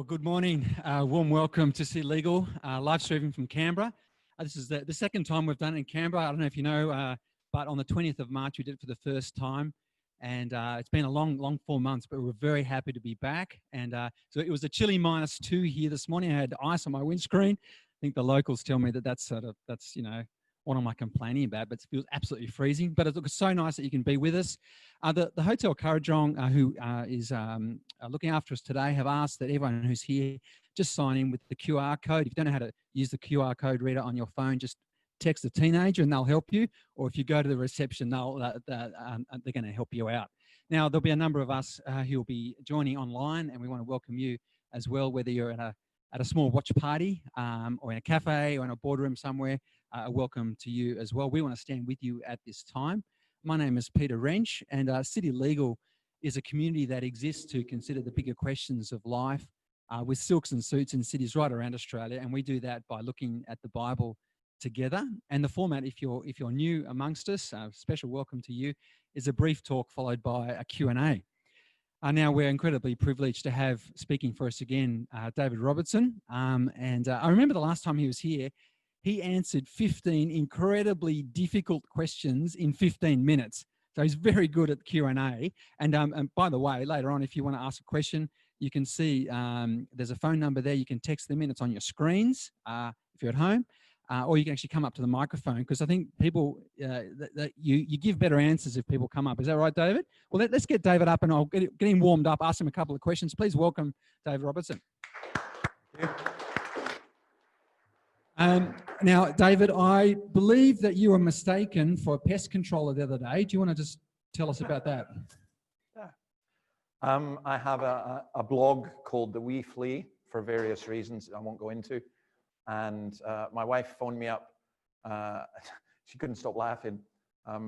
Well, good morning. Warm welcome to City Legal, live streaming from Canberra. This is the second time we've done it in Canberra. I don't know if you know, but on the 20th of March, we did it for the first time. And it's been a long 4 months, but we're very happy to be back. And so it was a chilly -2 here this morning. I had ice on my windscreen. I think the locals tell me that's what am I complaining about? But it feels absolutely freezing. But it's so nice that you can be with us. The Hotel Kurrajong, who is looking after us today, have asked that everyone who's here just sign in with the QR code. If you don't know how to use the QR code reader on your phone, just text a teenager and they'll help you. Or if you go to the reception, they're going to help you out. Now, there'll be a number of us who will be joining online, and we want to welcome you as well, whether you're at a small watch party or in a cafe or in a boardroom somewhere. Welcome to you as well. We want to stand with you at this time. My name is Peter Wrench, and City Legal is a community that exists to consider the bigger questions of life with silks and suits in cities right around Australia, and we do that by looking at the Bible together. And the format, if you're new amongst us, special welcome to you, is a brief talk followed by a Q&A. Now we're incredibly privileged to have speaking for us again, David Robertson. I remember the last time he was here, he answered 15 incredibly difficult questions in 15 minutes. So he's very good at Q&A. And by the way, later on, if you want to ask a question, you can see there's a phone number there. You can text them in. It's on your screens if you're at home. Or you can actually come up to the microphone, because I think people, you give better answers if people come up. Is that right, David? Well, let's get David up, and I'll get him warmed up, ask him a couple of questions. Please welcome David Robertson. Thank you. Now, David, I believe that you were mistaken for a pest controller the other day. Do you want to just tell us about that? Yeah. I have a blog called The Wee Flea for various reasons I won't go into. And my wife phoned me up. She couldn't stop laughing. I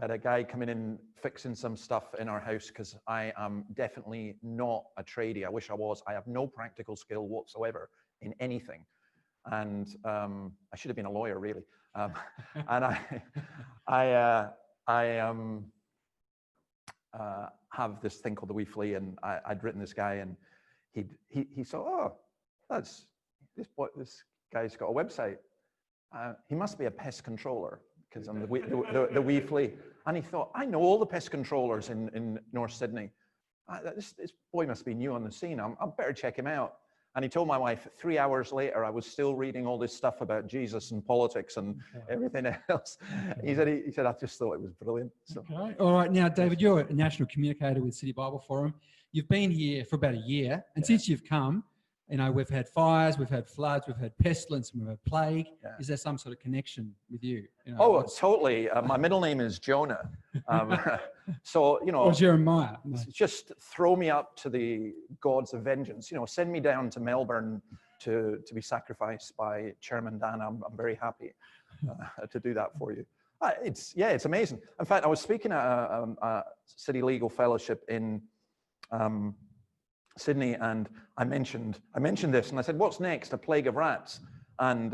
had a guy coming in fixing some stuff in our house, because I am definitely not a tradie. I wish I was. I have no practical skill whatsoever in anything. And I should have been a lawyer, really. And I have this thing called The Wee Flea, and I'd written this guy, and he saw, oh, this guy's got a website. He must be a pest controller, because I'm the Wee Flea. And he thought, I know all the pest controllers in North Sydney. This boy must be new on the scene. I better check him out. And he told my wife 3 hours later, I was still reading all this stuff about Jesus and politics and everything else. He said, I just thought it was brilliant. So. Okay. All right. Now, David, you're a national communicator with City Bible Forum. You've been here for about a year. And since you've come, we've had fires, we've had floods, we've had pestilence, we've had plague. Yeah. Is there some sort of connection with you? Totally. My middle name is Jonah. So, or Jeremiah. Just throw me up to the gods of vengeance. Send me down to Melbourne to be sacrificed by Chairman Dan. I'm very happy to do that for you. It's amazing. In fact, I was speaking at a City Legal Fellowship in Sydney, and I mentioned this, and I said, what's next? A plague of rats. And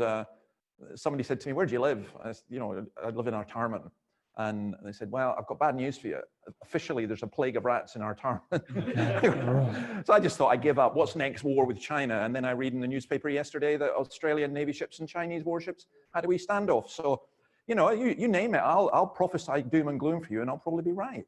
somebody said to me, where do you live? I live in Artarmon. And they said, well, I've got bad news for you. Officially, there's a plague of rats in Artarmon. So I just thought I'd give up. What's next? War with China. And then I read in the newspaper yesterday that Australian Navy ships and Chinese warships had a wee standoff. So, you name it, I'll prophesy doom and gloom for you, and I'll probably be right.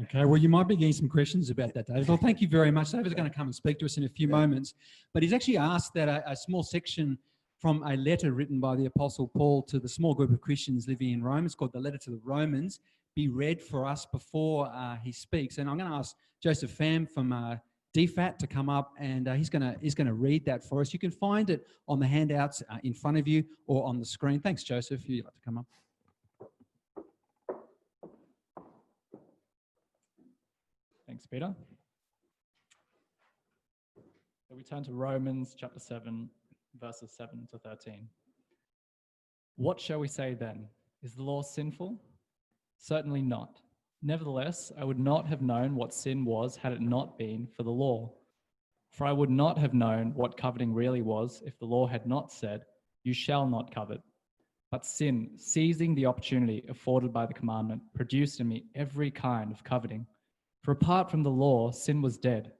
Okay, well, you might be getting some questions about that, David. Well, thank you very much. David's going to come and speak to us in a few moments. But he's actually asked that a small section from a letter written by the Apostle Paul to the small group of Christians living in Rome, it's called the Letter to the Romans, be read for us before he speaks. And I'm going to ask Joseph Pham from DFAT to come up, and he's going to read that for us. You can find it on the handouts in front of you or on the screen. Thanks, Joseph, if you'd like to come up. Thanks, Peter. So we turn to Romans chapter 7, verses 7 to 13. What shall we say then? Is the law sinful? Certainly not. Nevertheless, I would not have known what sin was had it not been for the law. For I would not have known what coveting really was if the law had not said, you shall not covet. But sin, seizing the opportunity afforded by the commandment, produced in me every kind of coveting. For apart from the law, sin was dead.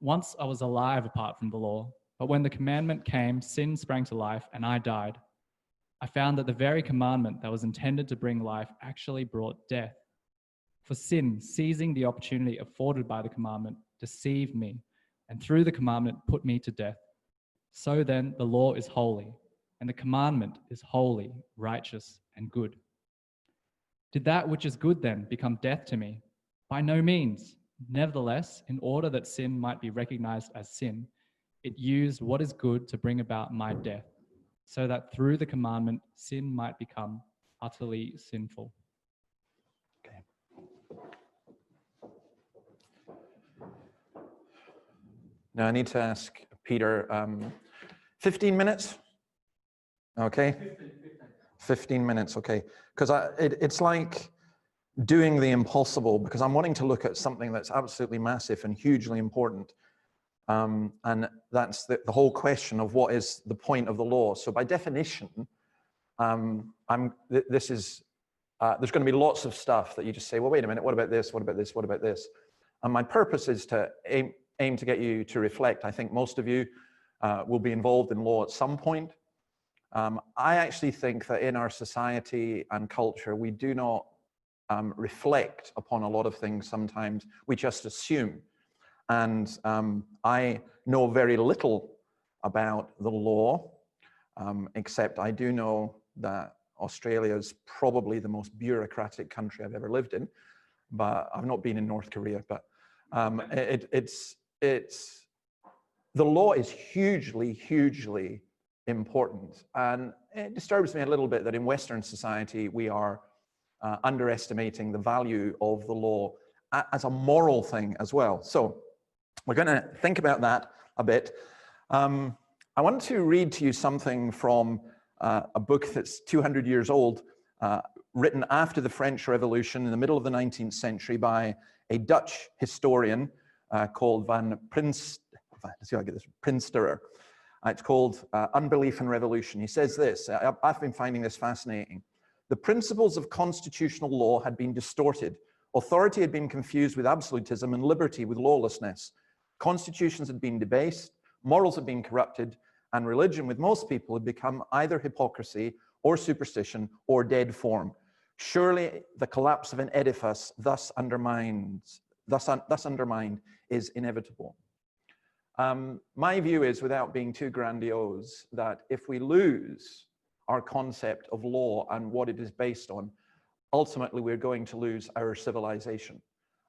Once I was alive apart from the law, but when the commandment came, sin sprang to life and I died. I found that the very commandment that was intended to bring life actually brought death. For sin, seizing the opportunity afforded by the commandment, deceived me, and through the commandment put me to death. So then, the law is holy, and the commandment is holy, righteous, and good. Did that which is good then become death to me? By no means. Nevertheless, in order that sin might be recognized as sin, it used what is good to bring about my death, so that through the commandment, sin might become utterly sinful. Okay. Now I need to ask Peter, 15 minutes? Okay. 15 minutes, okay. Because it's like doing the impossible, because I'm wanting to look at something that's absolutely massive and hugely important. And that's the whole question of what is the point of the law. So by definition, there's going to be lots of stuff that you just say, well, wait a minute, what about this? What about this? What about this? And my purpose is to aim to get you to reflect. I think most of you will be involved in law at some point. I actually think that in our society and culture, we do not reflect upon a lot of things sometimes. We just assume. And I know very little about the law, except I do know that Australia is probably the most bureaucratic country I've ever lived in, but I've not been in North Korea. But the law is hugely, hugely important. And it disturbs me a little bit that in Western society, we are underestimating the value of the law as a moral thing as well. So we're going to think about that a bit. I want to read to you something from a book that's 200 years old, written after the French Revolution in the middle of the 19th century by a Dutch historian called Prinsterer. It's called Unbelief and Revolution. He says this, I've been finding this fascinating. The principles of constitutional law had been distorted. Authority had been confused with absolutism and liberty with lawlessness. Constitutions had been debased, morals had been corrupted, and religion with most people had become either hypocrisy or superstition or dead form. Surely the collapse of an edifice thus undermined is inevitable. My view is, without being too grandiose, that if we lose our concept of law and what it is based on, ultimately we're going to lose our civilization.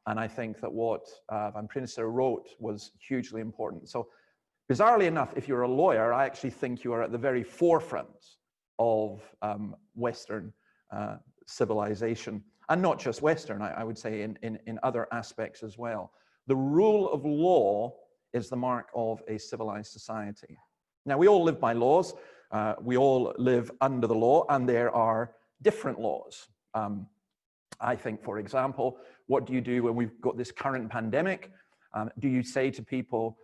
And I think that what Van Prinsterer wrote was hugely important. So bizarrely enough, if you're a lawyer, I actually think you are at the very forefront of Western civilization. And not just Western, I would say in other aspects as well. The rule of law is the mark of a civilized society. Now, we all live by laws. We all live under the law, and there are different laws. I think, for example, what do you do when we've got this current pandemic? Do you say to people,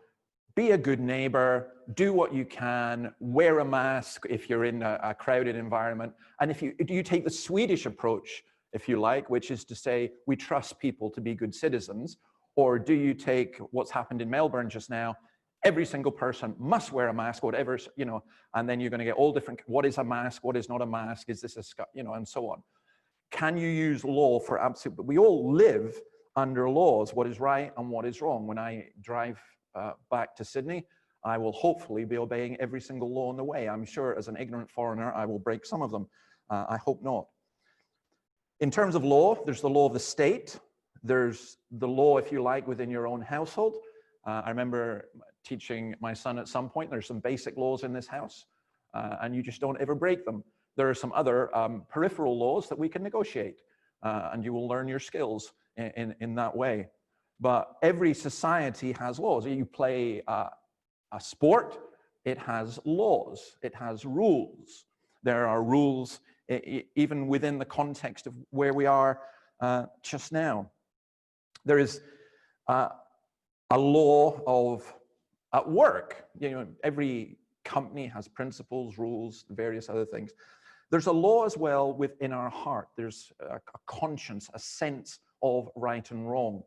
be a good neighbor, do what you can, wear a mask if you're in a crowded environment? And do you take the Swedish approach, if you like, which is to say, we trust people to be good citizens? Or do you take what's happened in Melbourne just now, every single person must wear a mask, whatever, and then you're going to get all different, what is a mask, what is not a mask, is this and so on. Can you use law for absolute, but we all live under laws, what is right and what is wrong. When I drive back to Sydney, I will hopefully be obeying every single law on the way. I'm sure as an ignorant foreigner, I will break some of them. I hope not. In terms of law, there's the law of the state. There's the law, if you like, within your own household. I remember teaching my son at some point, there's some basic laws in this house, and you just don't ever break them. There are some other peripheral laws that we can negotiate, and you will learn your skills in that way. But every society has laws. You play a sport, it has laws, it has rules. There are rules even within the context of where we are just now. There is a law of at work. Every company has principles, rules, various other things. There's a law as well within our heart. There's a conscience, a sense of right and wrong.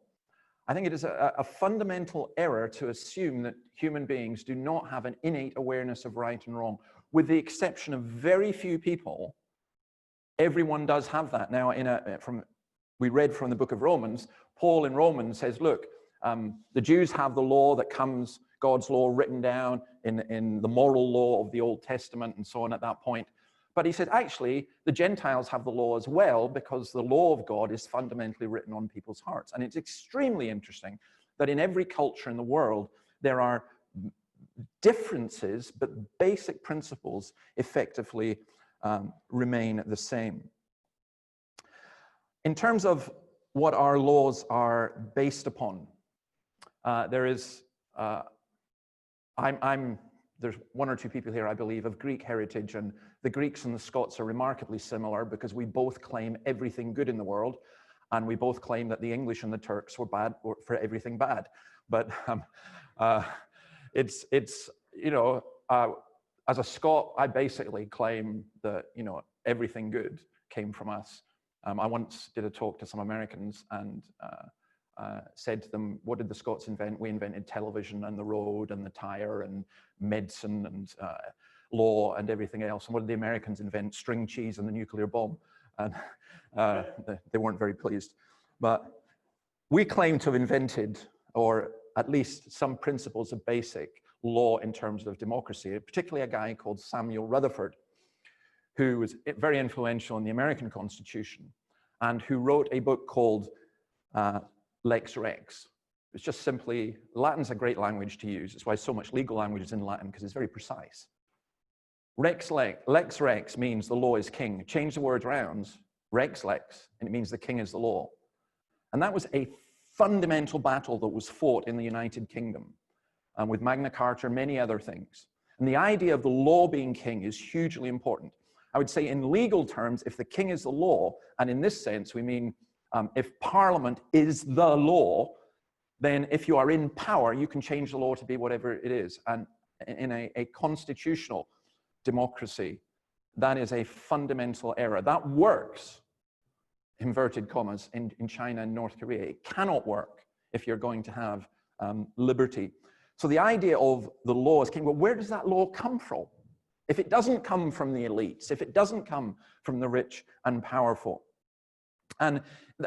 I think it is a fundamental error to assume that human beings do not have an innate awareness of right and wrong. With the exception of very few people, everyone does have that. Now, we read from the book of Romans, Paul in Romans says, look, the Jews have the law that comes, God's law written down in the moral law of the Old Testament and so on at that point. But he said, actually, the Gentiles have the law as well, because the law of God is fundamentally written on people's hearts. And it's extremely interesting that in every culture in the world, there are differences, but basic principles effectively remain the same. In terms of what our laws are based upon, there's one or two people here, I believe, of Greek heritage, and the Greeks and the Scots are remarkably similar because we both claim everything good in the world, and we both claim that the English and the Turks were bad for everything bad. But it's you know, as a Scot, I basically claim that, you know, everything good came from us. I once did a talk to some Americans and said to them, what did the Scots invent? We invented television and the road and the tire and medicine and law and everything else. And what did the Americans invent? String cheese and the nuclear bomb. And they weren't very pleased. But we claim to have invented, or at least some principles of basic law in terms of democracy, particularly a guy called Samuel Rutherford, who was very influential in the American Constitution and who wrote a book called Lex Rex. It's just simply, Latin's a great language to use. It's why so much legal language is in Latin, because it's very Precise. Lex Rex means the law is king. Change the words around, Rex Lex, and it means the king is the law. And that was a fundamental battle that was fought in the United Kingdom with Magna Carta and many other things. And the idea of the law being king is hugely important. I would say in legal terms, if the king is the law, and in this sense we mean if Parliament is the law, then if you are in power, you can change the law to be whatever it is. And in a constitutional democracy, that is a fundamental error. That works, inverted commas, in China and North Korea. It cannot work if you're going to have liberty. So the idea of the law is king, well, where does that law come from? If it doesn't come from the elites, if it doesn't come from the rich and powerful. And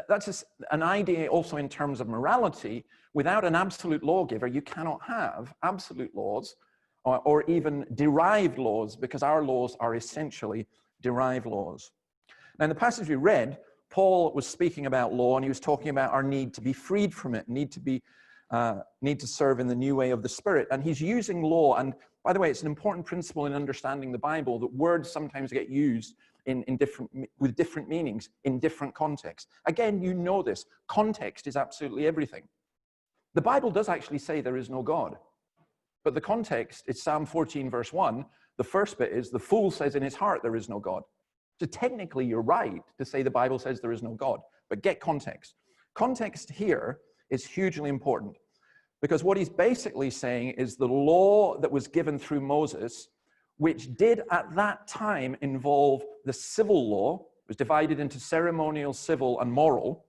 that's an idea also in terms of morality. Without an absolute lawgiver, you cannot have absolute laws or even derived laws, because our laws are essentially derived laws. Now, in the passage we read, Paul was speaking about law, and he was talking about our need to be freed from it, need to serve in the new way of the Spirit. And he's using law. And by the way, it's an important principle in understanding the Bible that words sometimes get used with different meanings in different contexts. Again, you know this. Context is absolutely everything. The Bible does actually say there is no God. But the context is Psalm 14, verse 1. The first bit is, the fool says in his heart there is no God. So technically you're right to say the Bible says there is no God. But get context. Context here is hugely important, because what he's basically saying is the law that was given through Moses, which did at that time involve the civil law. It was divided into ceremonial, civil, and moral,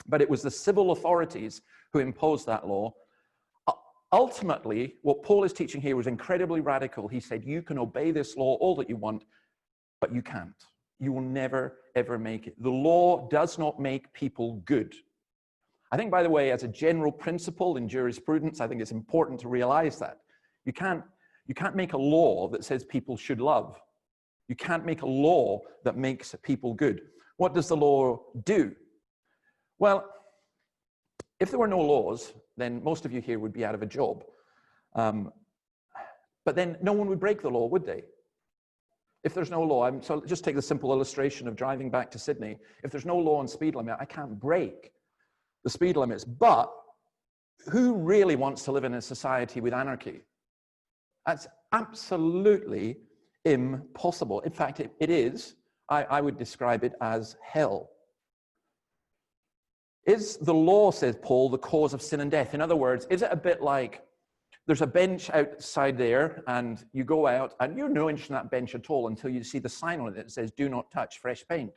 but it was the civil authorities who imposed that law. Ultimately, what Paul is teaching here was incredibly radical. He said, you can obey this law all that you want, but you can't. You will never, ever make it. The law does not make people good. I think, by the way, as a general principle in jurisprudence, I think it's important to realize that. You can't make a law that says people should love. You can't make a law that makes people good. What does the law do? Well, if there were no laws, then most of you here would be out of a job. But then no one would break the law, would they? If there's no law, so just take the simple illustration of driving back to Sydney. If there's no law on speed limit, I can't break the speed limits. But who really wants to live in a society with anarchy? That's absolutely impossible. In fact, it is. I would describe it as hell. Is the law, says Paul, the cause of sin and death? In other words, is it a bit like there's a bench outside there and you go out and you're no interest in that bench at all until you see the sign on it that says, do not touch fresh paint?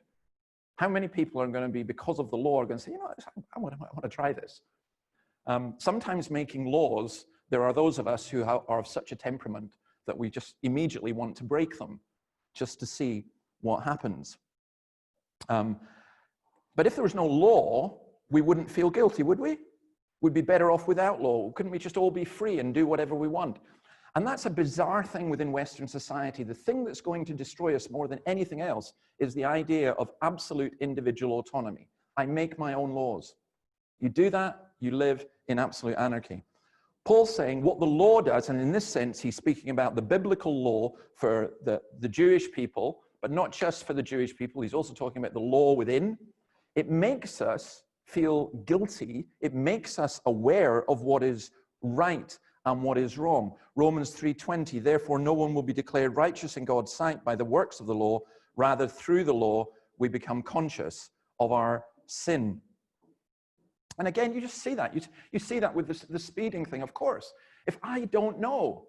How many people are going to be, because of the law, are going to say, you know, I want to try this? Sometimes making laws, there are those of us who are of such a temperament that we just immediately want to break them just to see what happens. But if there was no law, we wouldn't feel guilty, would we? We'd be better off without law. Couldn't we just all be free and do whatever we want? And that's a bizarre thing within Western society. The thing that's going to destroy us more than anything else is the idea of absolute individual autonomy. I make my own laws. You do that, you live in absolute anarchy. Paul's saying what the law does, and in this sense, he's speaking about the biblical law for the Jewish people, but not just for the Jewish people. He's also talking about the law within. It makes us feel guilty. It makes us aware of what is right and what is wrong. Romans 3:20, therefore no one will be declared righteous in God's sight by the works of the law. Rather, through the law, we become conscious of our sin. And again, you just see that. You see that with the speeding thing, of course. If I don't know.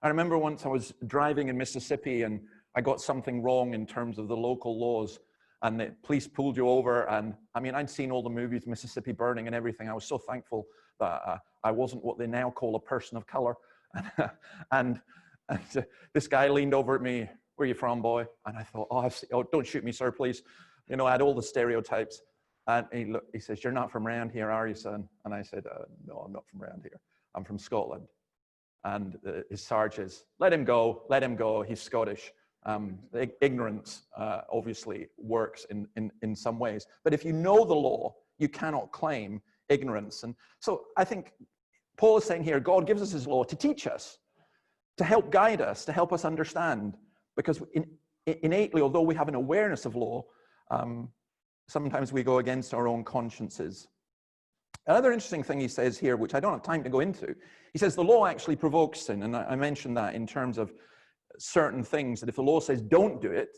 I remember once I was driving in Mississippi and I got something wrong in terms of the local laws, and the police pulled you over. And I mean, I'd seen all the movies, Mississippi Burning and everything. I was so thankful that I wasn't what they now call a person of color. And this guy leaned over at me, where are you from, boy? And I thought, oh, don't shoot me, sir, please. You know, I had all the stereotypes. And he says, you're not from around here, are you, son? And I said, no, I'm not from around here. I'm from Scotland. And his sarge is, let him go, he's Scottish. Ignorance obviously works in some ways. But if you know the law, you cannot claim ignorance. And so I think Paul is saying here, God gives us his law to teach us, to help guide us, to help us understand. Because innately, although we have an awareness of law, sometimes we go against our own consciences. Another interesting thing he says here, which I don't have time to go into, he says the law actually provokes sin. And I mentioned that in terms of certain things, that if the law says don't do it,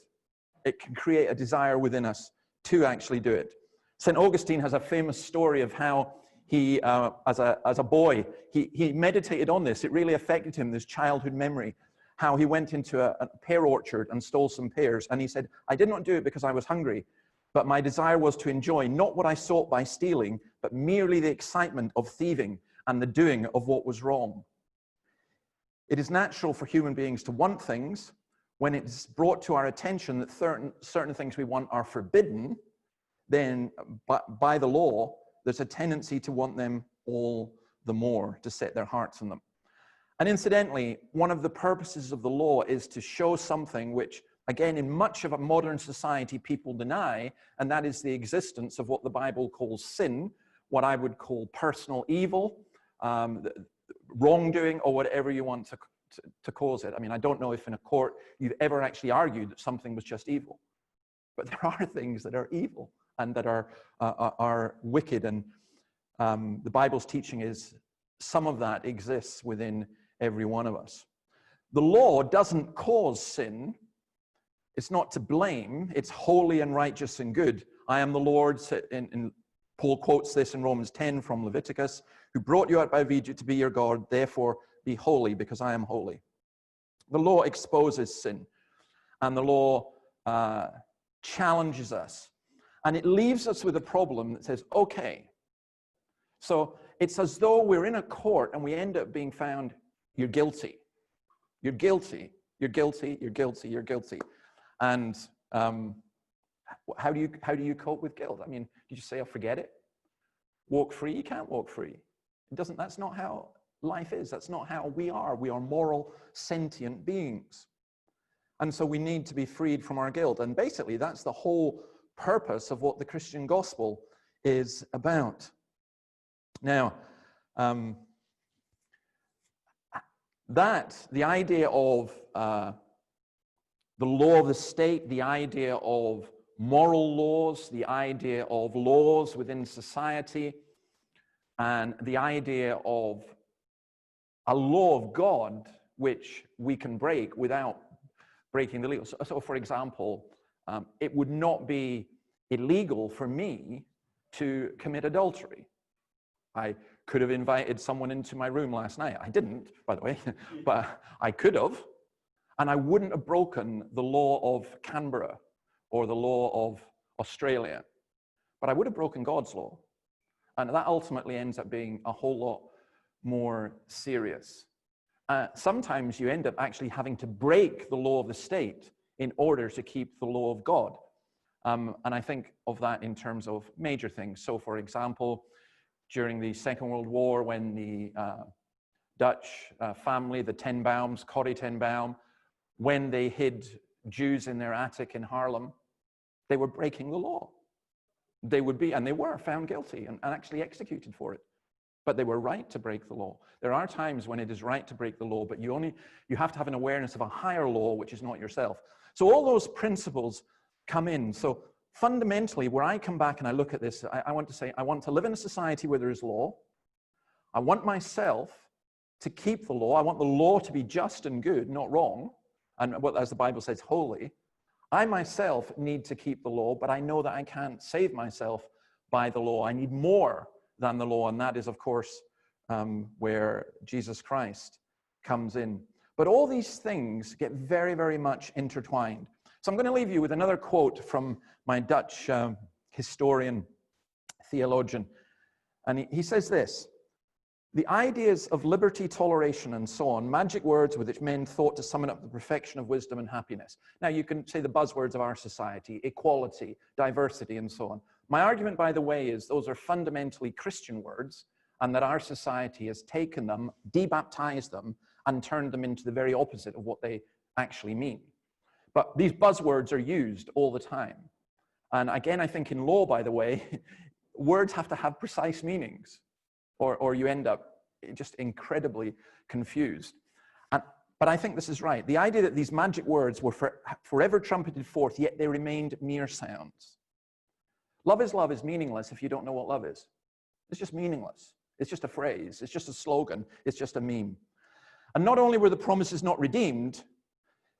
it can create a desire within us to actually do it. St. Augustine has a famous story of how he, as a boy, he meditated on this. It really affected him, this childhood memory, how he went into a pear orchard and stole some pears. And he said, I did not do it because I was hungry, but my desire was to enjoy not what I sought by stealing, but merely the excitement of thieving and the doing of what was wrong. It is natural for human beings to want things. When it's brought to our attention that certain things we want are forbidden, then by the law, there's a tendency to want them all the more, to set their hearts on them. And incidentally, one of the purposes of the law is to show something which, again, in much of a modern society, people deny, and that is the existence of what the Bible calls sin, what I would call personal evil, wrongdoing, or whatever you want to cause it. I mean, I don't know if in a court you've ever actually argued that something was just evil, but there are things that are evil and that are wicked, and the Bible's teaching is some of that exists within every one of us. The law doesn't cause sin. It's not to blame. It's holy and righteous and good. I am the Lord, Paul quotes this in Romans 10 from Leviticus, who brought you out of Egypt to be your God, therefore be holy because I am holy. The law exposes sin, and the law challenges us. And it leaves us with a problem that says, okay, so it's as though we're in a court and we end up being found, you're guilty. You're guilty. You're guilty. You're guilty. You're guilty. And how do you cope with guilt? I mean, did you say, oh, forget it? Walk free? You can't walk free. That's not how life is. That's not how we are. We are moral, sentient beings. And so we need to be freed from our guilt. And basically, that's the whole purpose of what the Christian gospel is about. Now, the idea of the law of the state, the idea of moral laws, the idea of laws within society, and the idea of a law of God which we can break without breaking the legal. So for example, it would not be illegal for me to commit adultery. I could have invited someone into my room last night. I didn't, by the way, but I could have. And I wouldn't have broken the law of Canberra or the law of Australia. But I would have broken God's law. And that ultimately ends up being a whole lot more serious. Sometimes you end up actually having to break the law of the state in order to keep the law of God. And I think of that in terms of major things. So, for example, during the Second World War, when the Dutch family, the Tenbaums, Corrie ten Boom, when they hid Jews in their attic in Haarlem, they were breaking the law. They would be, and they were found guilty and actually executed for it. But they were right to break the law. There are times when it is right to break the law, but you have to have an awareness of a higher law, which is not yourself. So all those principles come in. So fundamentally, where I come back and I look at this, I want to say, I want to live in a society where there is law. I want myself to keep the law. I want the law to be just and good, not wrong, and as the Bible says, holy. I myself need to keep the law, but I know that I can't save myself by the law. I need more than the law, and that is, of course, where Jesus Christ comes in. But all these things get very, very much intertwined. So I'm going to leave you with another quote from my Dutch historian, theologian, and he says this: "The ideas of liberty, toleration, and so on, magic words with which men thought to summon up the perfection of wisdom and happiness." Now, you can say the buzzwords of our society: equality, diversity, and so on. My argument, by the way, is those are fundamentally Christian words, and that our society has taken them, debaptized them, and turned them into the very opposite of what they actually mean. But these buzzwords are used all the time. And again, I think in law, by the way, words have to have precise meanings, or you end up just incredibly confused. But I think this is right. The idea that these magic words were forever trumpeted forth, yet they remained mere sounds. Love is meaningless if you don't know what love is. It's just meaningless. It's just a phrase. It's just a slogan. It's just a meme. And not only were the promises not redeemed,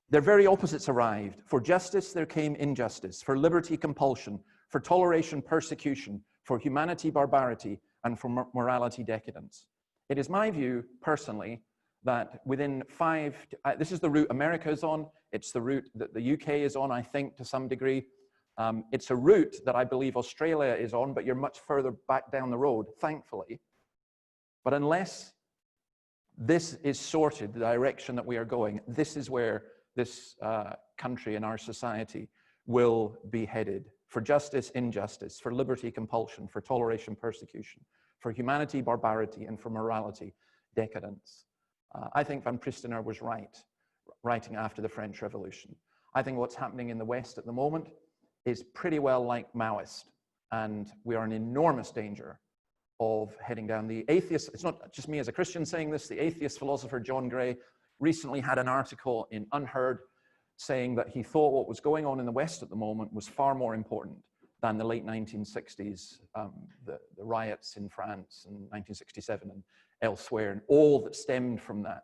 their very opposites arrived. For justice, there came injustice. For liberty, compulsion. For toleration, persecution. For humanity, barbarity. And for morality, decadence. It is my view, personally, that within this is the route America is on. It's the route that the UK is on, I think, to some degree. It's a route that I believe Australia is on, but you're much further back down the road, thankfully. But unless this is sorted, the direction that we are going, this is where this country and our society will be headed. For justice, injustice. For liberty, compulsion. For toleration, persecution. For humanity, barbarity. And for morality, decadence. I think Van Priestenaar was right, writing after the French Revolution. I think what's happening in the West at the moment is pretty well like Maoist, and we are in enormous danger of heading down. The atheist, it's not just me as a Christian saying this, the atheist philosopher John Gray recently had an article in Unheard saying that he thought what was going on in the West at the moment was far more important than the late 1960s, the riots in France in 1967 and elsewhere, and all that stemmed from that.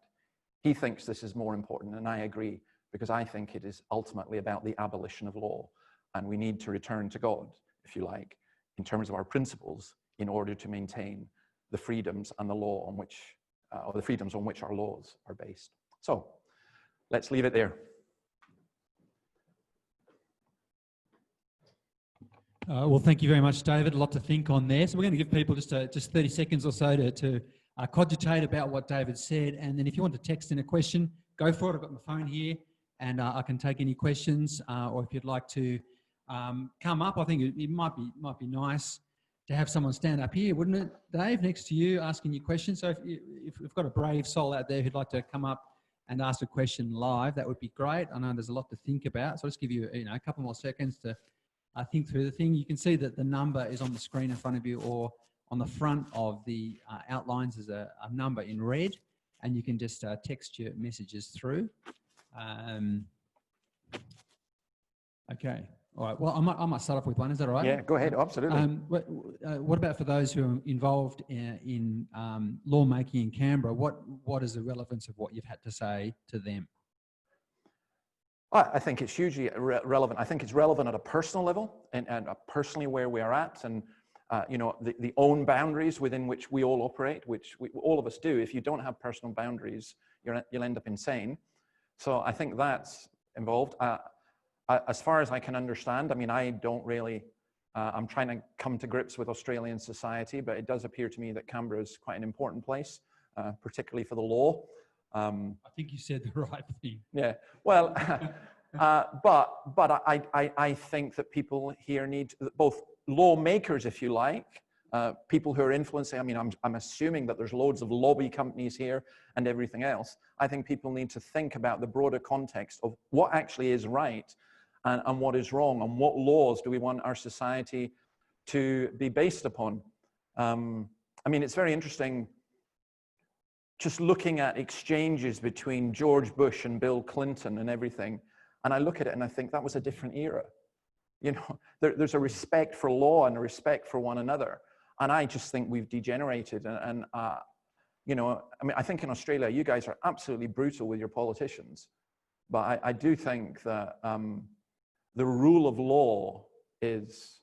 He thinks this is more important, and I agree, because I think it is ultimately about the abolition of law. And we need to return to God, if you like, in terms of our principles, in order to maintain the freedoms and the law on which, or the freedoms on which our laws are based. So, let's leave it there. Well, thank you very much, David. A lot to think on there. So we're going to give people just 30 seconds or so to cogitate about what David said. And then if you want to text in a question, go for it. I've got my phone here, and I can take any questions. Or if you'd like to come up, I think it might be nice to have someone stand up here, wouldn't it, Dave, next to you, asking you questions. So if we've got a brave soul out there who'd like to come up and ask a question live, that would be great. I know there's a lot to think about, so I'll just give you, a couple more seconds to think through the thing. You can see that the number is on the screen in front of you, or on the front of the outlines is a number in red, and you can just text your messages through. Okay. All right. Well, I might start off with one. Is that all right? Yeah, go ahead. Absolutely. What about for those who are involved in lawmaking in Canberra? What is the relevance of what you've had to say to them? I think it's hugely relevant. I think it's relevant at a personal level, and personally where we are at, and the own boundaries within which we all operate, which all of us do. If you don't have personal boundaries, you'll end up insane. So I think that's involved. As far as I can understand, I mean, I don't really I'm trying to come to grips with Australian society, but it does appear to me that Canberra is quite an important place, particularly for the law. I think you said the right thing. Yeah, well, but I think that people here need, both lawmakers, if you like, people who are influencing. I mean, I'm assuming that there's loads of lobby companies here and everything else. I think people need to think about the broader context of what actually is right and what is wrong, and what laws do we want our society to be based upon. I mean, it's very interesting just looking at exchanges between George Bush and Bill Clinton and everything, and I look at it and I think that was a different era. You know, there's a respect for law and a respect for one another, and I just think we've degenerated. And you know, I mean, I think in Australia you guys are absolutely brutal with your politicians, but I do think that the rule of law is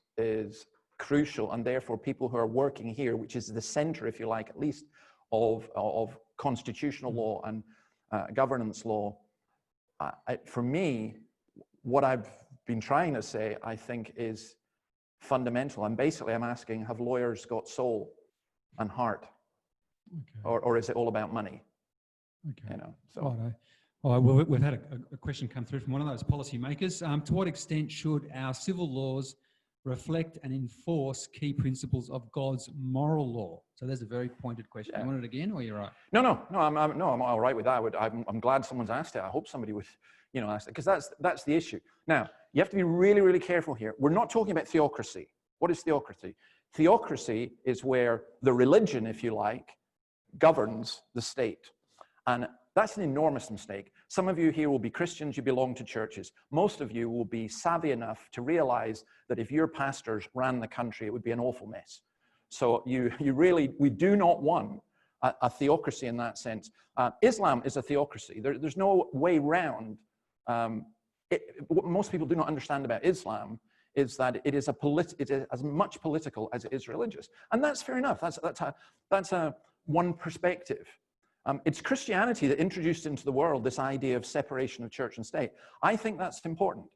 crucial, and therefore people who are working here, which is the center, if you like, at least of constitutional law and governance law, for me, what I've been trying to say, I think, is fundamental. And basically I'm asking, have lawyers got soul and heart? Okay. Or is it all about money? Okay. You know, so. Righto. All right, well, we've had a question come through from one of those policymakers. To what extent should our civil laws reflect and enforce key principles of God's moral law? So there's a very pointed question. Yeah. You want it again, or you're right? No, I'm all right with that. I'm glad someone's asked it. I hope somebody would, you know, ask it, because that's the issue. Now, you have to be really, really careful here. We're not talking about theocracy. What is theocracy? Theocracy is where the religion, if you like, governs the state. And that's an enormous mistake. Some of you here will be Christians, you belong to churches. Most of you will be savvy enough to realize that if your pastors ran the country, it would be an awful mess. So we do not want a theocracy in that sense. Islam is a theocracy. There's no way round. What most people do not understand about Islam is that it is as much political as it is religious. And that's fair enough. That's one perspective. It's Christianity that introduced into the world this idea of separation of church and state. I think that's important.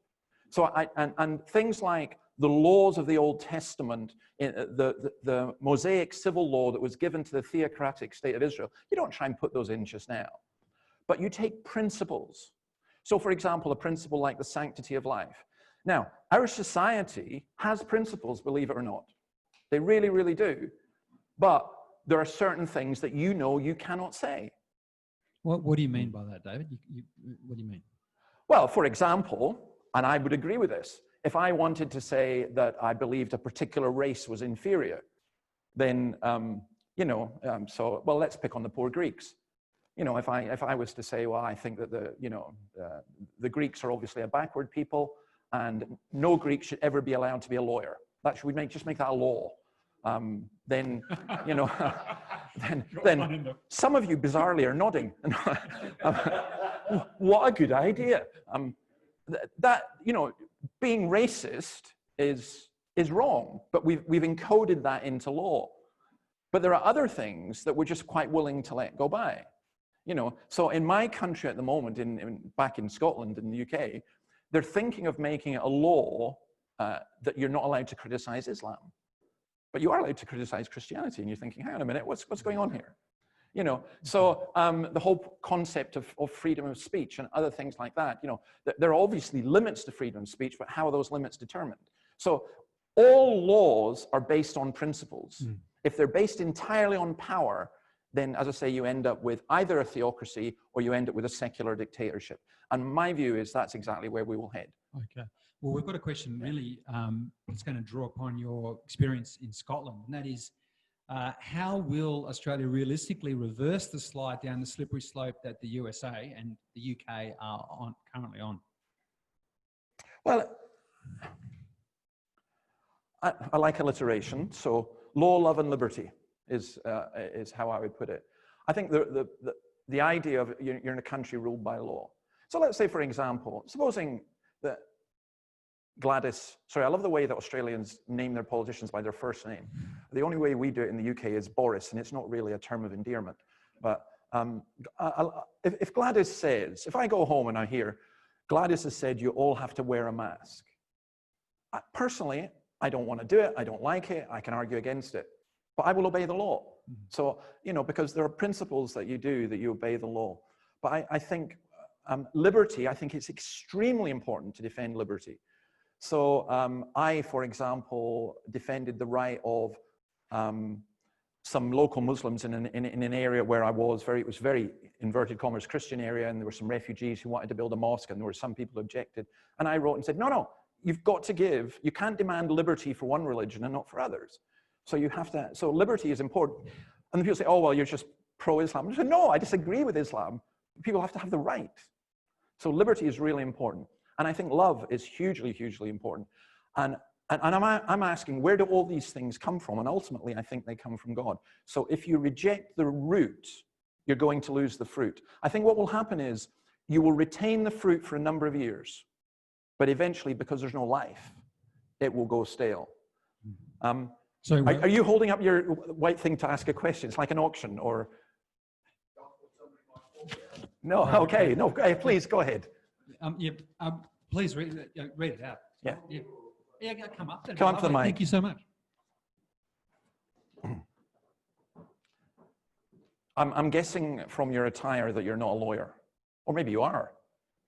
So and things like the laws of the Old Testament, the Mosaic civil law that was given to the theocratic state of Israel, you don't try and put those in just now. But you take principles. So for example, a principle like the sanctity of life. Now, our society has principles, believe it or not. They really, really do. But there are certain things that you know you cannot say. What do you mean by that, David? What do you mean? Well, for example, and I would agree with this, if I wanted to say that I believed a particular race was inferior, then, well, let's pick on the poor Greeks. You know, if I was to say, well, I think that the Greeks are obviously a backward people, and no Greek should ever be allowed to be a lawyer. We'd just make that a law. Then, you know, then some of you bizarrely are nodding. What a good idea. That, you know, being racist is wrong, but we've encoded that into law. But there are other things that we're just quite willing to let go by. You know, so in my country at the moment, back in Scotland, in the UK, they're thinking of making it a law that you're not allowed to criticize Islam. But you are allowed to criticize Christianity, and you're thinking, hang on a minute, what's going on here? You know, so the whole concept of freedom of speech and other things like that, you know, there are obviously limits to freedom of speech, but how are those limits determined? So all laws are based on principles. Mm. If they're based entirely on power, then, as I say, you end up with either a theocracy or you end up with a secular dictatorship. And my view is that's exactly where we will head. Okay. Well, we've got a question really that's going to draw upon your experience in Scotland, and that is, how will Australia realistically reverse the slide down the slippery slope that the USA and the UK are currently on? Well, I like alliteration. So law, love, and liberty is how I would put it. I think the idea of you're in a country ruled by law. So let's say, for example, supposing that Gladys, sorry, I love the way that Australians name their politicians by their first name. The only way we do it in the UK is Boris, and it's not really a term of endearment. But if Gladys says, if I go home and I hear, Gladys has said you all have to wear a mask, personally, I don't want to do it. I don't like it. I can argue against it. But I will obey the law. So, because there are principles that you do that you obey the law. But I think liberty, I think it's extremely important to defend liberty. So I, for example, defended the right of some local Muslims in an area where I was it was very inverted commas Christian area, and there were some refugees who wanted to build a mosque, and there were some people who objected. And I wrote and said, no, you've got to you can't demand liberty for one religion and not for others. So you have to, so liberty is important. And then people say, oh, well, you're just pro-Islam. I say, no, I disagree with Islam. People have to have the right. So liberty is really important. And I think love is hugely, hugely important. And I'm asking, where do all these things come from? And ultimately, I think they come from God. So if you reject the root, you're going to lose the fruit. I think what will happen is you will retain the fruit for a number of years, but eventually, because there's no life, it will go stale. So are you holding up your white thing to ask a question? It's like an auction, or? No, okay, no, please go ahead. Please read it out. Yeah. Yeah, come up. Come up to the mic. Thank you so much. I'm guessing from your attire that you're not a lawyer, or maybe you are.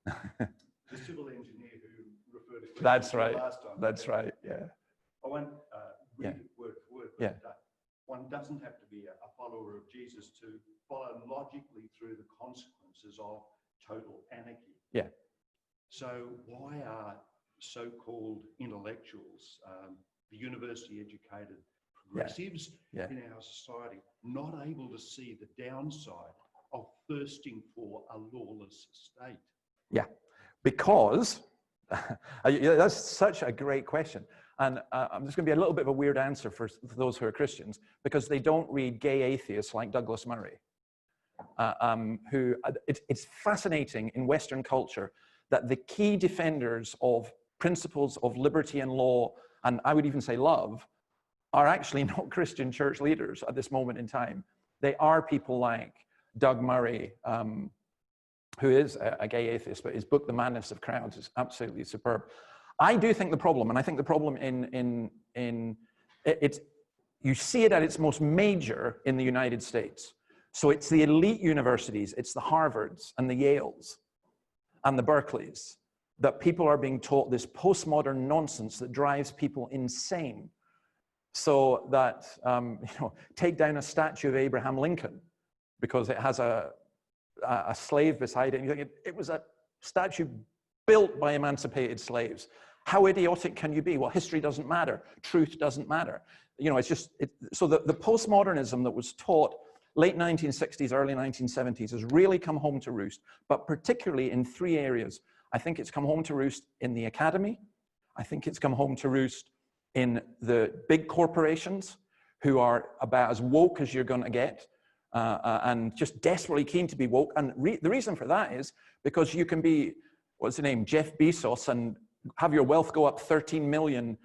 The civil engineer who referred to That's right. last time. That's right. Yeah. I won't read Yeah. it word for word, Yeah. but one doesn't have to be a follower of Jesus to follow logically through the consequences of total anarchy. Yeah. So why are so-called intellectuals, the university-educated progressives Yeah. in our society, not able to see the downside of thirsting for a lawless state? Yeah, because that's such a great question. And I'm just going to be a little bit of a weird answer for those who are Christians, because they don't read gay atheists like Douglas Murray, it's fascinating in Western culture that the key defenders of principles of liberty and law, and I would even say love, are actually not Christian church leaders at this moment in time. They are people like Doug Murray, who is a gay atheist, but his book, The Madness of Crowds, is absolutely superb. I do think the problem, and I think the problem you see it at its most major in the United States. So it's the elite universities, it's the Harvards and the Yales and the Berkeleys, that people are being taught this postmodern nonsense that drives people insane. So that, take down a statue of Abraham Lincoln because it has a slave beside it. And you think it was a statue built by emancipated slaves. How idiotic can you be? Well, history doesn't matter. Truth doesn't matter. It's just, so the postmodernism that was taught late 1960s, early 1970s has really come home to roost, but particularly in three areas. I think it's come home to roost in the academy. I think it's come home to roost in the big corporations who are about as woke as you're going to get, and just desperately keen to be woke. And the reason for that is because you can be, what's the name, Jeff Bezos, and have your wealth go up 13 billion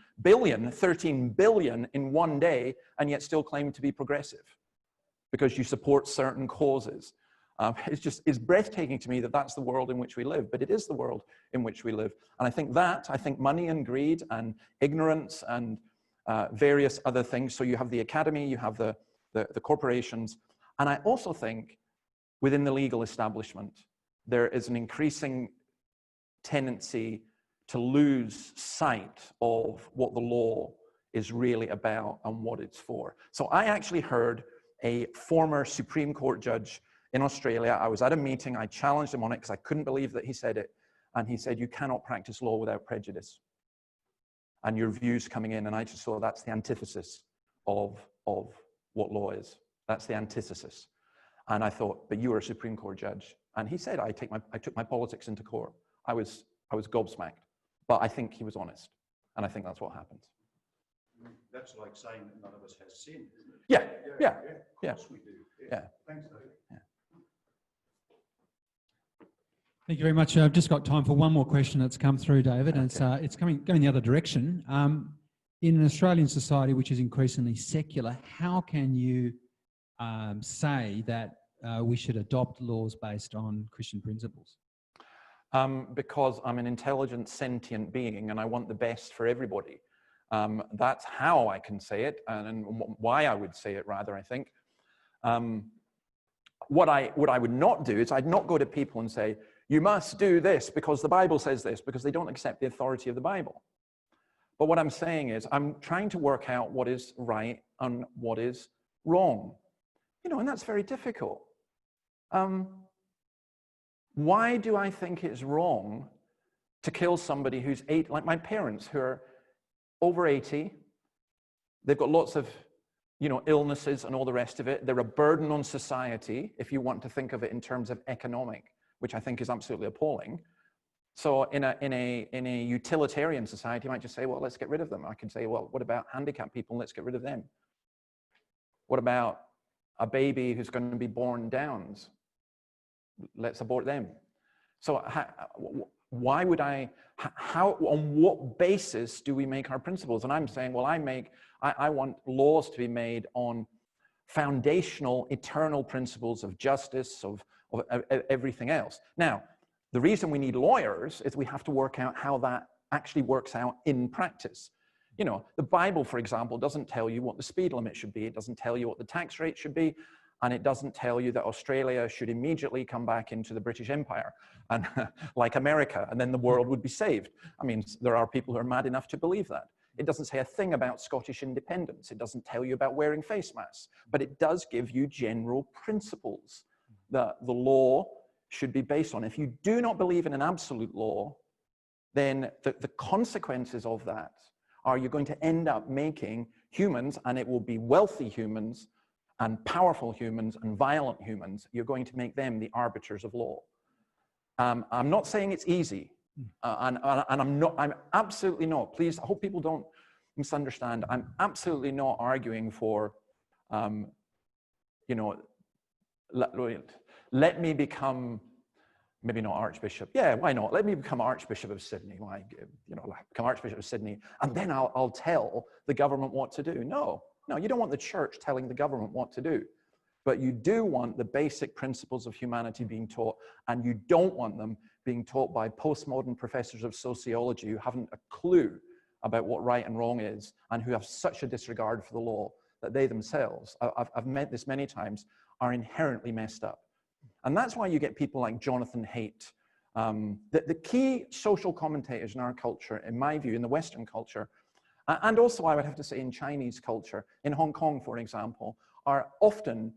in one day, and yet still claim to be progressive because you support certain causes. It's breathtaking to me that that's the world in which we live, but it is the world in which we live. And I think money and greed and ignorance and various other things. So you have the academy, you have the corporations. And I also think within the legal establishment, there is an increasing tendency to lose sight of what the law is really about and what it's for. So I actually heard a former Supreme Court judge in Australia. I was at a meeting, I challenged him on it because I couldn't believe that he said it. And he said, you cannot practice law without prejudice. And your views coming in, and I just saw that's the antithesis of what law is. That's the antithesis. And I thought, but you are a Supreme Court judge. And he said, I took my politics into court. I was gobsmacked. But I think he was honest. And I think that's what happens. That's like saying that none of us has sin, isn't it? Yeah. Of course we do. Yeah. Thanks, David. Yeah. Thank you very much. I've just got time for one more question that's come through, David, and it's going the other direction. In an Australian society which is increasingly secular, how can you say that we should adopt laws based on Christian principles? Because I'm an intelligent, sentient being, and I want the best for everybody. That's how I can say it, and why I would say it, rather, I think. What I would not do is I'd not go to people and say, you must do this because the Bible says this, because they don't accept the authority of the Bible. But what I'm saying is I'm trying to work out what is right and what is wrong. And that's very difficult. Why do I think it's wrong to kill somebody who's like my parents, who are over 80? They've got lots of, illnesses and all the rest of it. They're a burden on society, if you want to think of it in terms of economic, which I think is absolutely appalling. So in a utilitarian society, you might just say, well, let's get rid of them. I can say, well, what about handicapped people? Let's get rid of them. What about a baby who's going to be born Downs? Let's abort them. So why would on what basis do we make our principles? And I'm saying, well, I want laws to be made on foundational, eternal principles of justice, of everything else. Now, the reason we need lawyers is we have to work out how that actually works out in practice. The Bible, for example, doesn't tell you what the speed limit should be. It doesn't tell you what the tax rate should be. And it doesn't tell you that Australia should immediately come back into the British Empire, and like America, and then the world would be saved. I mean, there are people who are mad enough to believe that. It doesn't say a thing about Scottish independence. It doesn't tell you about wearing face masks, but it does give you general principles that the law should be based on. If you do not believe in an absolute law, then the consequences of that are you're going to end up making humans, and it will be wealthy humans and powerful humans and violent humans, you're going to make them the arbiters of law. I'm not saying it's easy, and I'm absolutely not. Please, I hope people don't misunderstand. I'm absolutely not arguing for, let me become, maybe not Archbishop. Yeah, why not? Let me become Archbishop of Sydney. Why, become Archbishop of Sydney, and then I'll tell the government what to do. No, you don't want the church telling the government what to do, but you do want the basic principles of humanity being taught, and you don't want them being taught by postmodern professors of sociology who haven't a clue about what right and wrong is, and who have such a disregard for the law that they themselves, I've met this many times, are inherently messed up. And that's why you get people like Jonathan Haidt. The key social commentators in our culture, in my view, in the Western culture, and also, I would have to say, in Chinese culture, in Hong Kong, for example, are often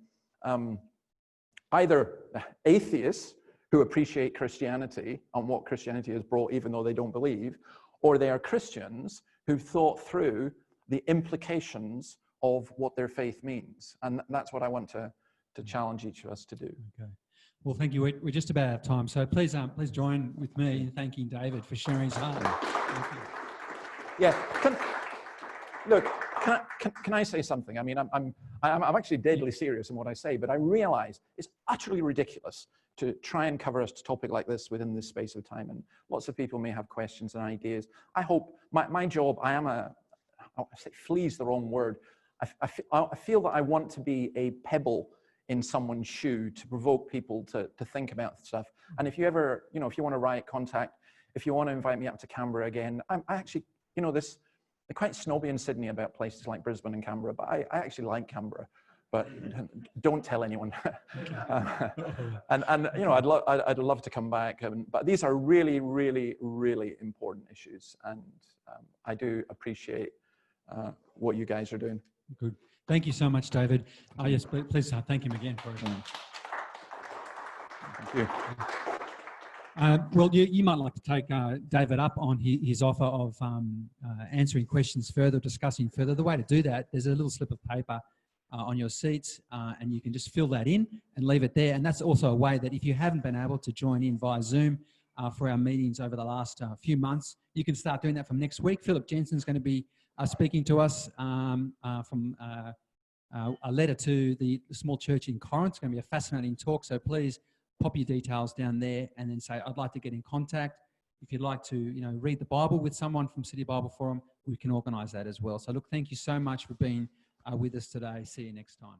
either atheists who appreciate Christianity and what Christianity has brought, even though they don't believe, or they are Christians who've thought through the implications of what their faith means. And that's what I want to challenge each of us to do. Okay. Well, thank you. We're just about out of time. So please join with me in thanking David for sharing his heart. Thank you. Yeah. Can I say something? I mean, I'm actually deadly serious in what I say, but I realize it's utterly ridiculous to try and cover a topic like this within this space of time. And lots of people may have questions and ideas. I hope my job, I say flea's the wrong word. I feel that I want to be a pebble in someone's shoe to provoke people to think about stuff. And if you ever, if you want to write, contact, if you want to invite me up to Canberra again, I actually, they're quite snobby in Sydney about places like Brisbane and Canberra, but I actually like Canberra, but don't tell anyone. And I'd love to come back, but these are really, really, really important issues, and I do appreciate what you guys are doing. Good. Thank you so much, David. Yes, please thank him again for it. Thank you. Well, you might like to take David up on his offer of answering questions further, discussing further. The way to do that, there's a little slip of paper on your seats, and you can just fill that in and leave it there. And that's also a way that if you haven't been able to join in via Zoom for our meetings over the last few months, you can start doing that from next week. Philip Jensen's going to be speaking to us from a letter to the small church in Corinth. It's going to be a fascinating talk, so please pop your details down there and then say, I'd like to get in contact. If you'd like to, read the Bible with someone from City Bible Forum, we can organise that as well. So look, thank you so much for being with us today. See you next time.